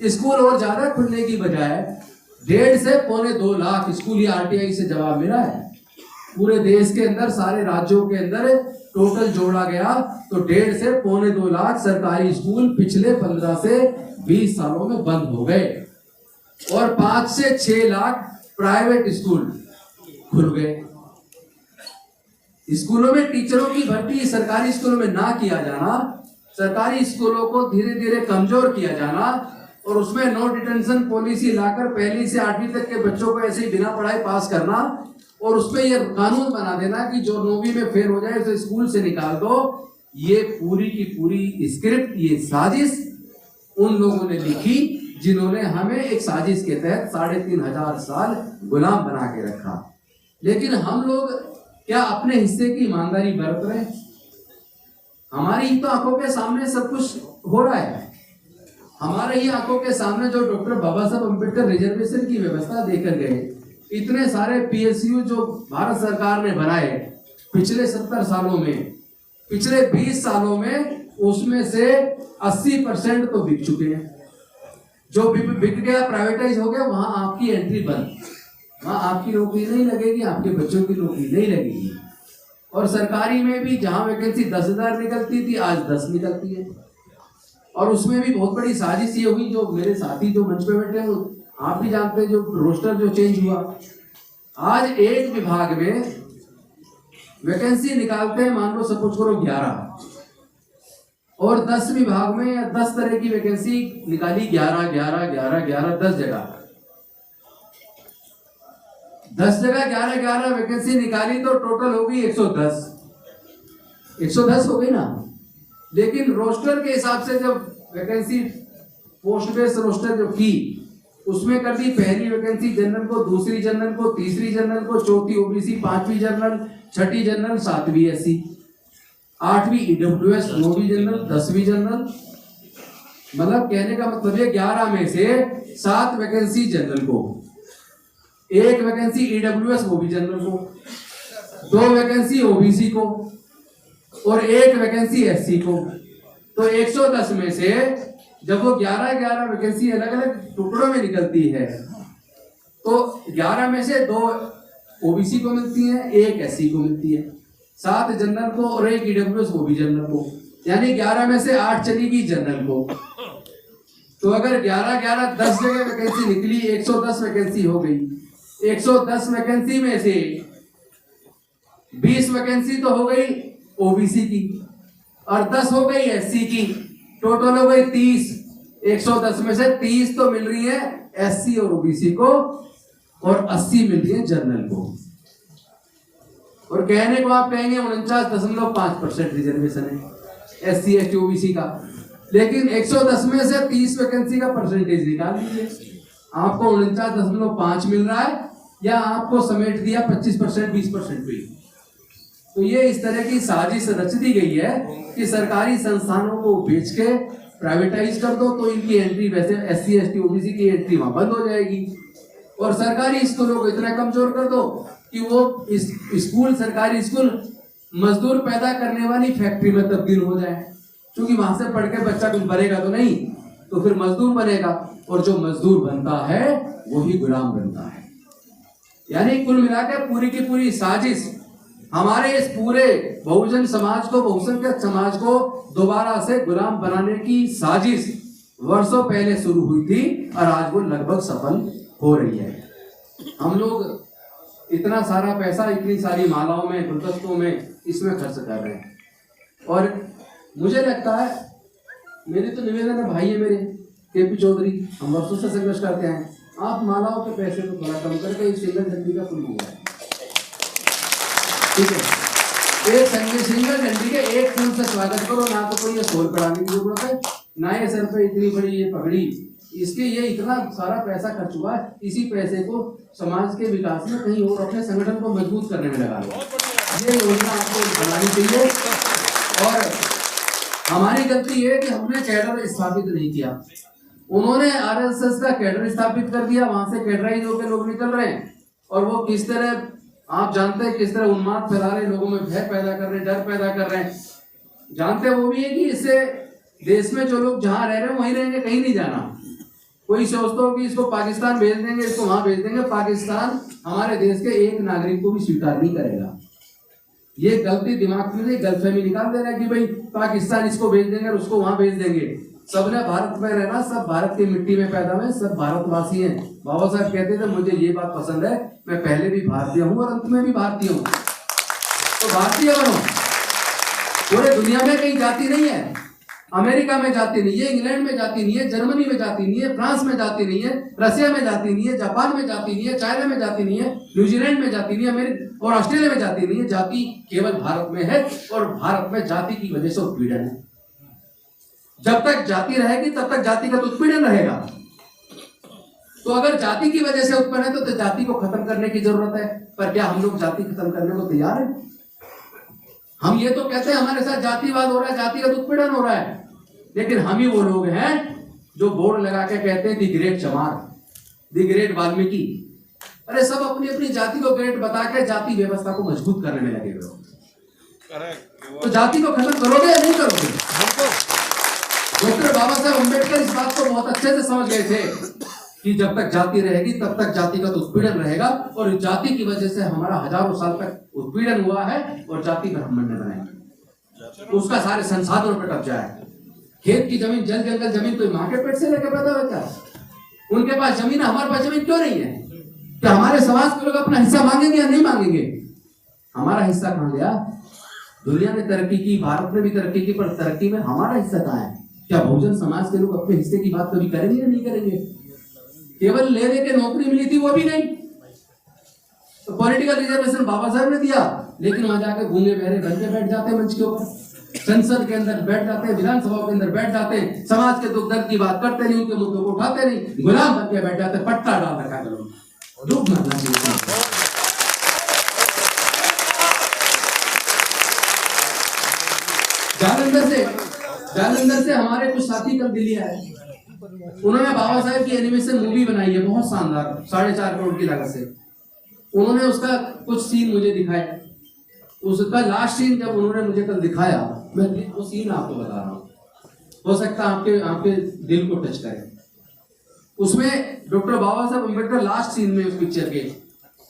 School और ज्यादा खुलने की बजाय 1.5 से 2.25 लाख स्कूली आरटीआई से जवाब मिला है। पूरे देश के अंदर सारे राज्यों के अंदर टोटल जोड़ा गया तो 1.5 से 2.25 लाख सरकारी स्कूल पिछले 15 से 20 सालों में बंद हो गए और 5 से 6 लाख प्राइवेट स्कूल खुल गए। स्कूलों में टीचरों की भर्ती सरकारी स्कूलों में ना किया जाना, सरकारी स्कूलों को धीरे धीरे कमजोर किया जाना और उसमें नो डिटेंशन पॉलिसी लाकर 1ली से 8वीं तक के बच्चों को ऐसे ही बिना पढ़ाई पास करना और उसमें यह कानून बना देना कि जो 9वीं में फेल हो जाए उसे स्कूल से निकाल दो। ये पूरी की पूरी स्क्रिप्ट, ये साजिश उन लोगों ने लिखी जिन्होंने हमें एक साजिश के तहत 3500 साल गुलाम बना के रखा। लेकिन हम लोग क्या अपने हिस्से की ईमानदारी बरत रहे हैं? हमारी ही तो आंखों के सामने सब कुछ हो रहा है। हमारे ही आंखों के सामने जो डॉक्टर बाबा साहब अम्बेडकर रिजर्वेशन की व्यवस्था देकर गए, इतने सारे पीएसयू जो भारत सरकार ने बनाए पिछले 70 सालों में, पिछले 20 सालों में उसमें से 80% तो बिक चुके हैं। जो बिक गया, प्राइवेटाइज हो गया, वहां आपकी एंट्री बंद, वहां आपकी नौकरी नहीं लगेगी, आपके बच्चों की नौकरी नहीं लगेगी। और सरकारी में भी जहां वैकेंसी 10,000 निकलती थी आज 10 निकलती है। और उसमें भी बहुत बड़ी साजिश ये हुई, जो मेरे साथी जो मंच पे बैठे हैं आप भी जानते हैं, जो रोस्टर जो चेंज हुआ, आज एक विभाग में वैकेंसी निकालते हैं मान लो सपोज करो 11 और 10 विभाग में 10 तरह की वैकेंसी निकाली, 11 11 11 11 10 जगह 11 वैकेंसी निकाली तो टोटल हो गई 110 हो गई ना। लेकिन रोस्टर के हिसाब से जब वैकेंसी पोस्ट बेस्ड रोस्टर जो की उसमें कर दी, पहली वैकेंसी जनरल को, दूसरी जनरल को, तीसरी जनरल को, चौथी ओबीसी, 5वीं जनरल, 6ठी जनरल, 7वीं एससी, 8वीं ईडब्ल्यूएस, 9वीं जनरल, 10वीं जनरल। मतलब कहने का मतलब ये 11 में से 7 वैकेंसी जनरल को, 1 वैकेंसी ईडब्ल्यूएस वो भी जनरल को, 2 वैकेंसी ओबीसी को और 1 वैकेंसी एससी को। तो 110 में से जब वो 11 वैकेंसी अलग अलग टुकड़ों में निकलती है तो 11 में से 2 ओबीसी को मिलती है, 1 एससी को मिलती है, 7 जनरल को और 1 ईडब्ल्यूएस वो भी जनरल को, यानी 11 में से 8 चलेगी जनरल को। तो अगर 11 10 जगह वैकेंसी निकली, 110 वैकेंसी हो गई। 110 वैकेंसी में से 20 वैकेंसी तो हो गई ओबीसी की और 10 हो गई एससी की, टोटल हो गई 30। 110 में से 30 तो मिल रही है एससी और ओबीसी को और 80 मिल रही है जनरल को। और कहने को आप कहेंगे 49.5% रिजर्वेशन है एससी एसटी ओबीसी का, लेकिन 110 में से 30 वैकेंसी का परसेंटेज निकाल लीजिए, आपको 49.5 मिल रहा है या आपको समेट दिया 25% 20% पे। तो ये इस तरह की साजिश रच दी गई है कि सरकारी संस्थानों को बेच के प्राइवेटाइज कर दो तो इनकी एंट्री, वैसे एससी एसटी ओबीसी की एंट्री वहां बंद हो जाएगी, और सरकारी स्कूलों को इतना कमजोर कर दो कि वो स्कूल, सरकारी स्कूल मजदूर पैदा करने वाली फैक्ट्री में तब्दील हो जाए, क्योंकि वहां से पढ़ के बच्चा कुछ बनेगा तो नहीं, तो फिर मजदूर बनेगा और जो मजदूर बनता है वही गुलाम बनता है। यानी कुल मिलाकर पूरी की पूरी साजिश हमारे इस पूरे बहुजन समाज को, बहुसंख्यक समाज को दोबारा से गुलाम बनाने की साजिश वर्षों पहले शुरू हुई थी और आज वो लगभग सफल हो रही है। हम लोग इतना सारा पैसा, इतनी सारी मालाओं में, गुलदस्तों में इसमें खर्च कर रहे हैं और मुझे लगता है, मेरी तो निवेदन है भाई है मेरे केपी चौधरी, हम वर्षों से संघर्ष करते हैं, आप मालाओं के पैसे को थोड़ा कम करके एक सिंगल झंडी का फुल हुआ है, ठीक है, एक सिंगल झंडी के एक फूल से स्वागत करो, ना तो कोई ये सोल पढ़ाने की जरूरत है, ना ये सर पे इतनी बड़ी ये पगड़ी, इसके ये इतना सारा पैसा खर्च हुआ है, इसी पैसे को समाज के विकास में कहीं और अपने संगठन को मजबूत करने में लगा लो। ये योजना आपको बनानी चाहिए। और हमारी गलती ये है कि हमने कैडर स्थापित नहीं किया, उन्होंने आरएसएस का कैडर स्थापित कर दिया, वहां से कैडराइज होकर लोग निकल रहे हैं और वो किस तरह, आप जानते हैं किस तरह उन्माद फैला रहे, लोगों में भय पैदा कर रहे हैं, डर पैदा कर रहे हैं। जानते हैं वो भी है कि इससे देश में जो लोग जहां रह रहे हैं वहीं रहेंगे, कहीं नहीं जाना, कोई सोचता हो कि इसको पाकिस्तान भेज देंगे, इसको वहां भेज देंगे, पाकिस्तान हमारे देश के एक नागरिक को भी स्वीकार नहीं करेगा। ये गलती दिमाग में गलतफहमी निकाल दे रहा है कि भाई पाकिस्तान इसको भेज देंगे और उसको वहां भेज देंगे। सबने भारत में रहना, सब भारत की मिट्टी में पैदा हुए, सब भारतवासी हैं। बाबा साहब कहते थे मुझे ये बात पसंद है, मैं पहले भी भारतीय हूँ और अंत में भी भारतीय हूँ, तो भारतीय बनो। पूरे दुनिया में कहीं जाति नहीं है, अमेरिका में जाति नहीं है, इंग्लैंड में जाति नहीं है, जर्मनी में जाति नहीं है, फ्रांस में जाति नहीं है, रशिया में जाति नहीं है, जापान में जाति नहीं है, चाइना में जाति नहीं है, न्यूजीलैंड में जाति नहीं है, अमेरिका और ऑस्ट्रेलिया में जाति नहीं है। जाति केवल भारत में है और भारत में जाति की वजह से उत्पीड़न है। जब तक जाति रहेगी तब तक जाति का उत्पीड़न रहेगा। तो अगर जाति की वजह से उत्पन्न है तो जाति को खत्म करने की जरूरत है। पर क्या हम लोग जाति खत्म करने को तैयार हैं? हम ये तो कहते हैं हमारे साथ जातिवाद हो रहा है, जातिगत उत्पीड़न हो रहा है, लेकिन हम ही वो लोग हैं जो बोर्ड लगा के कहते हैं दी ग्रेट चमार, दी ग्रेट वाल्मीकि। अरे सब अपनी अपनी जाति को ग्रेट बता के जाति व्यवस्था को मजबूत करने में लगे हुए हो। तो जाति को खत्म करोगे या नहीं करोगे? डॉक्टर बाबा साहब अम्बेडकर इस बात को बहुत अच्छे से समझ गए थे कि जब तक जाति रहेगी तब तक जाति का उत्पीड़न रहेगा, और जाति की वजह से हमारा हजारों साल तक उत्पीड़न हुआ है और जाति ब्राह्मण ने बनाई, उसका सारे संसाधनों पर कब्जा है। खेत की जमीन, जल जंगल जमीन कोई माँ के पेट से लेकर पैदा होता है? उनके पास जमीन है, हमारे पास जमीन क्यों नहीं है? क्या हमारे समाज के लोग अपना हिस्सा मांगेंगे या नहीं मांगेंगे? हमारा हिस्सा कहां गया? दुनिया ने तरक्की की, भारत ने भी तरक्की की, पर तरक्की में हमारा हिस्सा कहां है? क्या बहुजन समाज के लोग अपने हिस्से की बात कभी करेंगे या नहीं करेंगे? केवल ले दे के नौकरी मिली थी, वो भी नहीं। तो पॉलिटिकल रिजर्वेशन बाबा साहब ने दिया, लेकिन वहां जाके गूंगे बहरे बन के बैठ जाते हैं मंच के ऊपर, संसद के अंदर बैठ जाते हैं, विधानसभा के अंदर बैठ जाते हैं, समाज के दुख दर्द की बात करते नहीं, उनके मुद्दों को उठाते नहीं, गुलाम बन के बैठ जाते हैं। पट्टा डाल रखा है, दुख मरना चाहिए। जालंधर से हमारे कुछ साथी कल दिल्ली आए, उन्होंने बाबा साहब की एनिमेशन मूवी बनाई है, बहुत शानदार, 4.5 करोड़ की लागत से। उन्होंने उसका कुछ सीन मुझे दिखाया, उसका लास्ट सीन जब उन्होंने मुझे कल दिखाया, मैं वो सीन आपको बता रहा हूँ, हो सकता है आपके दिल को टच करे। उसमें डॉक्टर बाबा साहब अम्बेडकर लास्ट सीन में उस पिक्चर के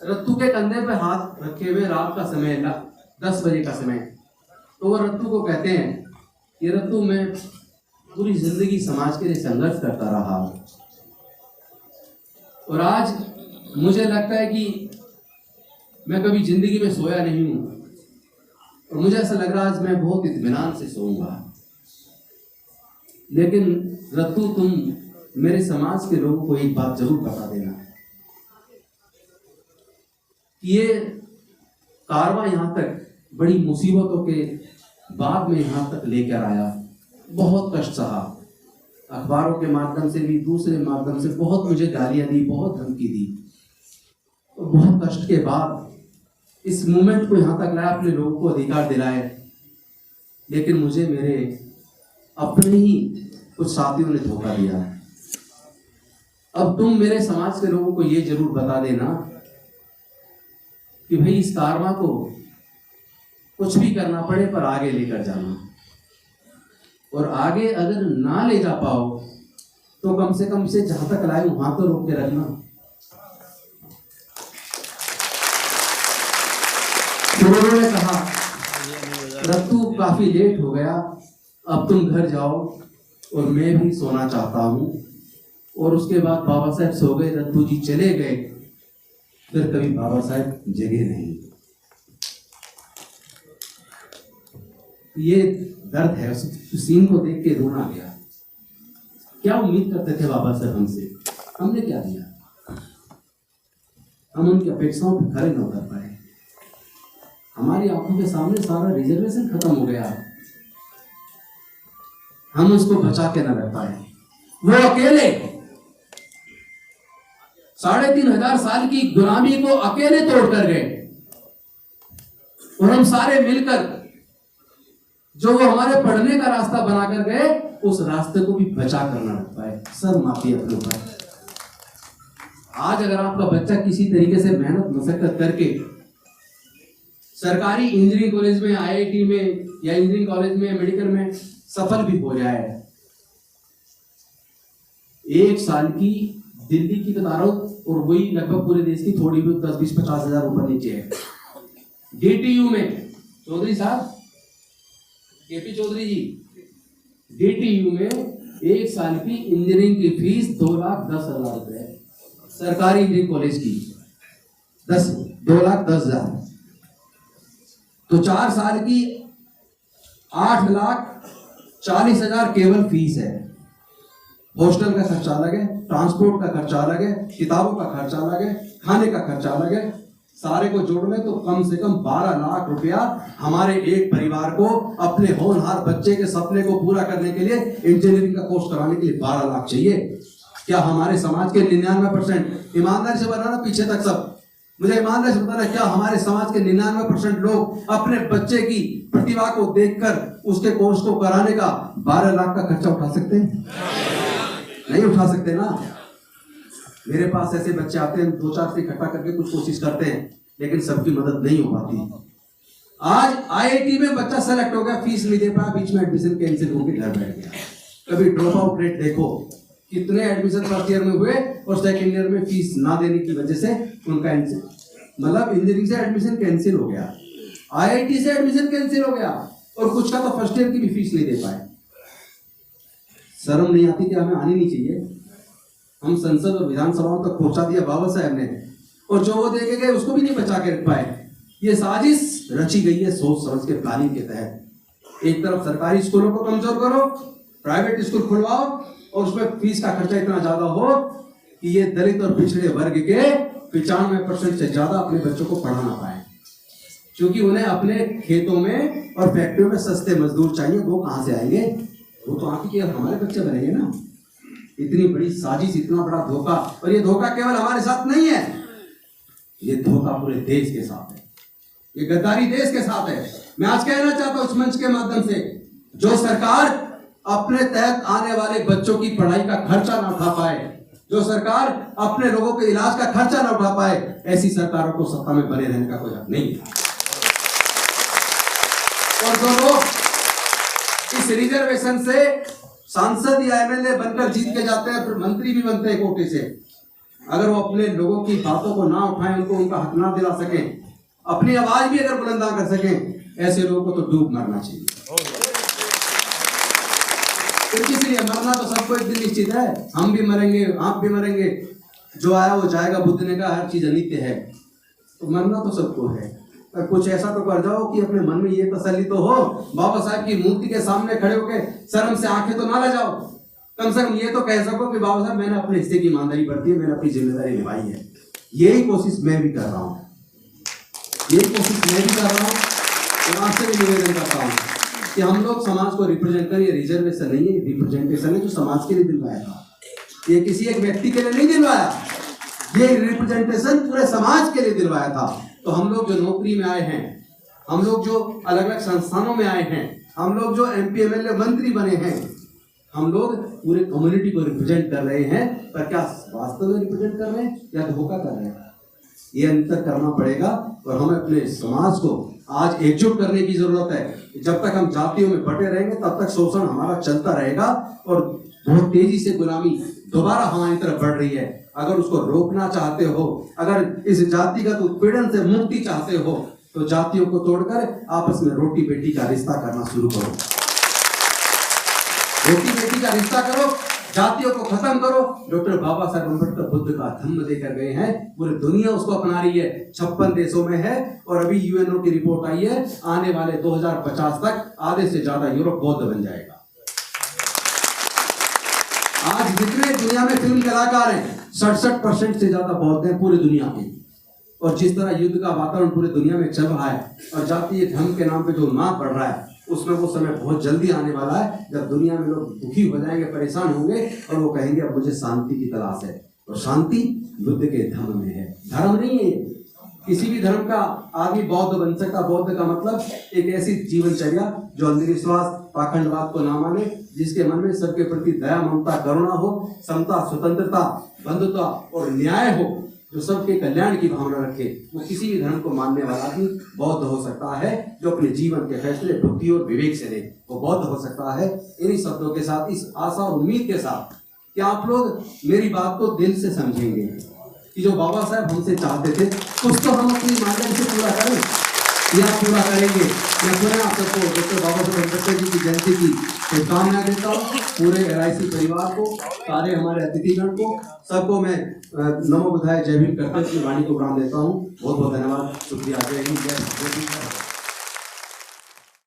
रत्तू के कंधे पे हाथ रखे हुए, रात का समय, 10 बजे का समय, तो वो रत्तू को कहते हैं कि रत्तू मैं पूरी जिंदगी समाज के लिए संघर्ष करता रहा और आज मुझे लगता है कि मैं कभी जिंदगी में सोया नहीं हूं और मुझे ऐसा लग रहा है आज मैं बहुत इत्मीनान से सोऊंगा। लेकिन रत्तू तुम मेरे समाज के लोगों को एक बात जरूर बता देना कि ये कारवां यहां तक बड़ी मुसीबतों के बाद में यहां तक लेकर आया, बहुत कष्ट सहा, अखबारों के माध्यम से भी, दूसरे माध्यम से बहुत मुझे गालियां दी, बहुत धमकी दी, तो बहुत कष्ट के बाद इस मूवमेंट को यहां तक लाया, अपने लोगों को अधिकार दिलाए। लेकिन मुझे मेरे अपने ही कुछ साथियों ने धोखा दिया। अब तुम मेरे समाज के लोगों को ये जरूर बता देना कि भाई इस कारवां को कुछ भी करना पड़े पर आगे लेकर जाना, और आगे अगर ना ले जा पाओ तो कम से कम से जहां तक लाए वहां तो रोक के रखना। उन्होंने कहा रत्तू काफी लेट हो गया, अब तुम घर जाओ और मैं भी सोना चाहता हूं। और उसके बाद बाबा साहब सो गए, रत्तू जी चले गए, फिर कभी बाबा साहब जगे नहीं। ये दर्द है, उस सीन को देख के रोना आ गया। क्या उम्मीद करते थे बाबा साहब हमसे? हमने क्या दिया? हम उनकी अपेक्षाओं पर खरे न उतर पाए। हमारी आंखों के सामने सारा रिजर्वेशन खत्म हो गया, हम उसको बचा के न रह पाए। वो अकेले 3500 साल की गुलामी को अकेले तोड़ कर गए, और हम सारे मिलकर जो वो हमारे पढ़ने का रास्ता बनाकर गए, उस रास्ते को भी बचा कर न रख पाए। सर माफी अपने ऊपर। आज अगर आपका बच्चा किसी तरीके से मेहनत मशक्कत करके सरकारी इंजीनियरिंग कॉलेज में, आईआईटी में या इंजीनियरिंग कॉलेज में, मेडिकल में सफल भी हो जाए, एक साल की दिल्ली की बता रहा हूँ, और वही लगभग पूरे देश की थोड़ी भी 10-20-50 हजार ऊपर नीचे है। डीटीयू में चौधरी साहब, केपी चौधरी जी, डीटीयू में एक साल की इंजीनियरिंग की फीस 2,10,000 रुपए है, सरकारी इंजीनियरिंग कॉलेज की 2,10,000। तो 4 साल की 8,40,000 केवल फीस है। हॉस्टल का खर्चा अलग है, ट्रांसपोर्ट का खर्चा अलग है, किताबों का खर्चा अलग है, खाने का खर्चा अलग है। सारे को जोड़ में तो कम से कम 12 लाख रुपया हमारे एक परिवार को अपने होनहार बच्चे के सपने को पूरा करने के लिए, इंजीनियरिंग का कोर्स कराने के लिए 12 लाख चाहिए। क्या हमारे समाज के 99%, ईमानदारी से बताना पीछे तक सब, मुझे ईमानदारी से बताना, क्या हमारे समाज के 99% लोग अपने बच्चे की प्रतिभा को देखकर उसके कोर्स को कराने का 12 लाख का खर्चा उठा सकते हैं? नहीं उठा सकते ना। मेरे पास ऐसे बच्चे आते हैं, 2-4 से इकट्ठा करके कुछ कोशिश करते हैं, लेकिन सबकी मदद नहीं हो पाती। आज आईआईटी में बच्चा सेलेक्ट हो गया, फीस नहीं दे पाया, बीच में एडमिशन कैंसिल होकर घर बैठ गया। कभी ड्रॉप आउट रेट देखो, कितने एडमिशन फर्स्ट ईयर में हुए और सेकंड ईयर में फीस ना देने की वजह से उनका मतलब इंजीनियरिंग से एडमिशन कैंसिल हो गया, आईआईटी से एडमिशन कैंसिल हो गया, और कुछ का तो फर्स्ट ईयर की भी फीस नहीं दे पाए। शर्म नहीं आती कि हमें आनी नहीं चाहिए? हम संसद और विधानसभाओं तक पहुंचा दिया बाबा साहब ने, और जो वो देके गए उसको भी नहीं बचा के रख पाए। ये साजिश रची गई है सोच समझ के, प्लानिंग के तहत। एक तरफ सरकारी स्कूलों को कमजोर करो, प्राइवेट स्कूल खुलवाओ, और उसमें फीस का खर्चा इतना ज्यादा हो कि ये दलित और पिछड़े वर्ग के 95% से ज्यादा अपने बच्चों को पढ़ा ना पाए, क्योंकि उन्हें अपने खेतों में और फैक्ट्रियों में सस्ते मजदूर चाहिए। वो कहां से आएंगे? वो तो आप ही के हमारे बच्चे बनेंगे ना। इतनी बड़ी साजिश, इतना बड़ा धोखा, और ये धोखा केवल हमारे साथ नहीं है, ये धोखा पूरे देश के साथ है, ये गद्दारी देश के साथ है। मैं आज कहना चाहता हूं इस मंच के माध्यम से, जो सरकार अपने तहत आने वाले बच्चों की पढ़ाई का खर्चा ना उठा पाए, जो सरकार अपने लोगों के इलाज का खर्चा ना उठा पाए, ऐसी सरकारों को सत्ता में बने रहने का कोई हक नहीं है। और जो लोग इस रिजर्वेशन से सांसद या एमएलए बनकर जीत के जाते हैं, फिर मंत्री भी बनते हैं कोटे से, अगर वो अपने लोगों की बातों को ना उठाएं, उनको उनका हक ना दिला सकें, अपनी आवाज भी अगर बुलंद ना कर सकें, ऐसे लोगों को तो डूब मरना चाहिए। इसलिए मरना तो सबको एक दिन निश्चित है, हम भी मरेंगे, आप भी मरेंगे, जो आया वो जाएगा। बुद्ध ने कहा हर चीज अनित्य है, तो मरना तो सबको है। पर कुछ ऐसा तो कर जाओ कि अपने मन में ये तसल्ली तो हो, बाबा साहब की मूर्ति के सामने खड़े होकर शर्म से आंखें तो ना ले जाओ, कम से कम ये तो कह सको कि बाबा साहब मैंने अपने हिस्से की ईमानदारी बरती है, मैंने अपनी जिम्मेदारी निभाई है। यही कोशिश मैं भी कर रहा हूँ, यही कोशिश मैं भी कर रहा हूँ, और आपसे भी निवेदन करता हूँ कि हम लोग समाज को रिप्रेजेंट करें। रिजर्वेशन नहीं है, रिप्रेजेंटेशन है, जो समाज के लिए दिलवाया था। ये किसी एक व्यक्ति के लिए नहीं दिलवाया, ये रिप्रेजेंटेशन पूरे समाज के लिए दिलवाया था। तो हम लोग जो नौकरी में आए हैं, हम लोग जो अलग अलग संस्थानों में आए हैं, हम लोग जो एमपी एमएलए मंत्री बने हैं, हम लोग पूरे कम्युनिटी को रिप्रेजेंट कर रहे हैं। पर क्या वास्तव में रिप्रेजेंट कर रहे हैं या धोखा कर रहे हैं? ये अंतर करना पड़ेगा, और हमें अपने समाज को आज एकजुट करने की जरूरत है। जब तक हम जातियों में बटे रहेंगे, तब तक शोषण हमारा चलता रहेगा, और बहुत तेजी से गुलामी दोबारा हमारी तरफ बढ़ रही है। अगर उसको रोकना चाहते हो, अगर इस जातिगत उत्पीड़न से मुक्ति चाहते हो, तो जातियों को तोड़कर आपस में रोटी बेटी का रिश्ता करना शुरू करो। रोटी बेटी का रिश्ता करो, जातियों को खत्म करो। डॉक्टर बाबा साहब अम्बेडकर बुद्ध का धम्म देकर गए हैं, पूरी दुनिया उसको अपना रही है, 56 देशों में है, और अभी यूएनओ की रिपोर्ट आई है, आने वाले 2050 तक आधे से ज्यादा यूरोप बौद्ध बन जाएगा। आज जितने दुनिया में फिल्म कलाकार हैं, 67% से ज्यादा बौद्ध हैं पूरी दुनिया के। और जिस तरह युद्ध का वातावरण पूरी दुनिया में चल रहा है, और जातीय धर्म के नाम पे जो मार पड़ रहा है, उसमें वो समय बहुत जल्दी आने वाला है जब दुनिया में लोग दुखी हो जाएंगे, परेशान होंगे, और वो कहेंगे अब मुझे शांति की तलाश है। और शांति बुद्ध के धर्म में है, धर्म नहीं है। किसी भी धर्म का आदमी बौद्ध बन सकता। बौद्ध का मतलब एक ऐसी जीवनचर्या जो अंधविश्वास, पाखंडवाद को ना माने, जिसके मन में सबके प्रति दया, ममता, करुणा हो, समता, स्वतंत्रता, बंधुता और न्याय हो, जो सबके कल्याण की भावना रखे, वो किसी भी धर्म को मानने वाला आदमी बौद्ध हो सकता है। जो अपने जीवन के फैसले बुद्धि और विवेक से ले, वो बौद्ध हो सकता है। इन्हीं शब्दों के साथ, इस आशा और उम्मीद के साथ कि आप लोग मेरी बात को दिल से समझेंगे कि जो बाबा साहब हमसे चाहते थे कुछ तो हम अपनी माध्यम से पूरा करें, या पूरा करेंगे। मैं पुनः आप सबको डॉक्टर बाबा साहब अम्बेडकर जी की जयंती की शुभकामनाएं देता हूँ। पूरे LIC परिवार को, सारे हमारे अतिथिगण को, सबको मैं नमो बुद्धाय जय भीम करते हुए वाणी को प्रणाम देता हूँ। बहुत बहुत धन्यवाद, शुक्रिया, जय हिंद, जय भारत।